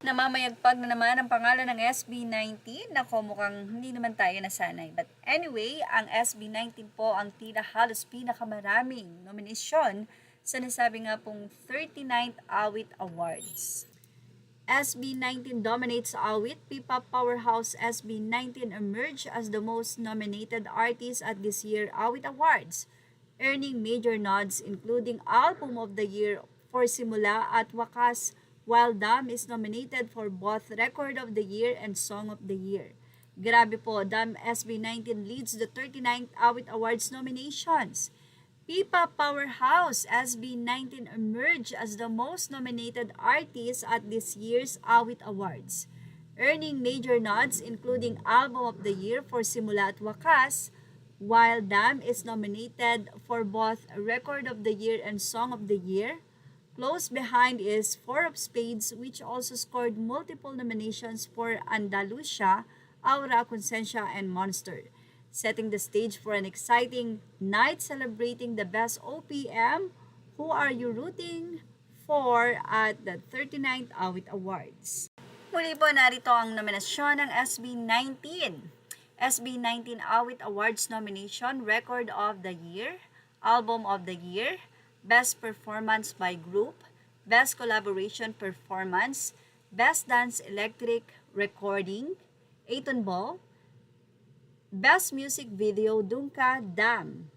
Namamayagpag na naman ang pangalan ng SB19. Nako, mukhang hindi naman tayo nasanay. But anyway, ang SB19 po ang tila halos pinakamaraming nominasyon sa nasabi nga pong 39th Awit Awards. SB19 dominates Awit. P-pop powerhouse SB19 emerged as the most nominated artist at this year's Awit Awards, earning major nods including Album of the Year for Simula at Wakas, while Dam is nominated for both Record of the Year and Song of the Year. Grabe po, Dam SB19 leads the 39th Awit Awards nominations. P-pop powerhouse SB19 emerged as the most nominated artist at this year's Awit Awards, earning major nods including Album of the Year for Simula at Wakas, while Dam is nominated for both Record of the Year and Song of the Year. Close behind is Four of Spades, which also scored multiple nominations for Andalusia, Aura, Conciencia, and Monster, setting the stage for an exciting night celebrating the best OPM. Who are you rooting for at the 39th Awit Awards? Muli po, narito ang nominasyon ng SB19. SB19 Awit Awards nomination: Record of the Year, Album of the Year, Best Performance by Group, Best Collaboration Performance, Best Dance Electric Recording, Eighton Ball, Best Music Video, Dunka, Dam.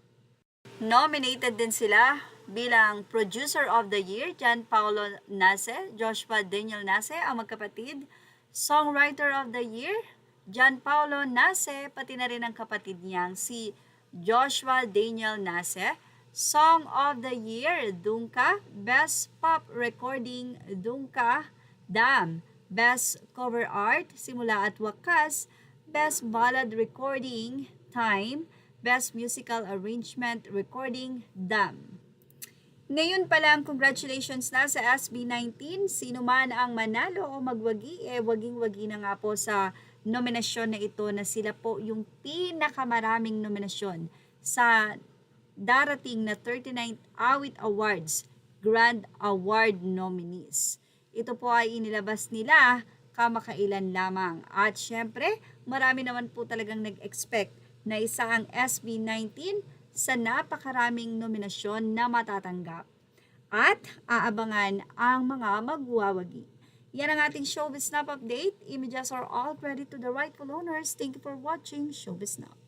Nominated din sila bilang Producer of the Year, Jan Paulo Nace, Joshua Daniel Nace, ang magkapatid. Songwriter of the Year, Jan Paulo Nace, pati na rin ang kapatid niyang si Joshua Daniel Nace. Song of the Year, Dunka. Best Pop Recording, Dunka, Dam. Best Cover Art, Simula at Wakas. Best Ballad Recording, Time. Best Musical Arrangement Recording, Dam. Ngayon pa lang, congratulations na sa SB19. Sino man ang manalo o magwagi, waging-wagi na nga po sa nominasyon na ito na sila po yung pinakamaraming nominasyon sa darating na 39th Awit Awards Grand Award nominees. Ito po ay inilabas nila kamakailan lamang. At syempre, marami naman po talagang nag-expect na isa ang SB19 sa napakaraming nominasyon na matatanggap. At aabangan ang mga magwawagi. Yan ang ating Showbiz Snap update. Images are all credit to the rightful owners. Thank you for watching Showbiz Snap.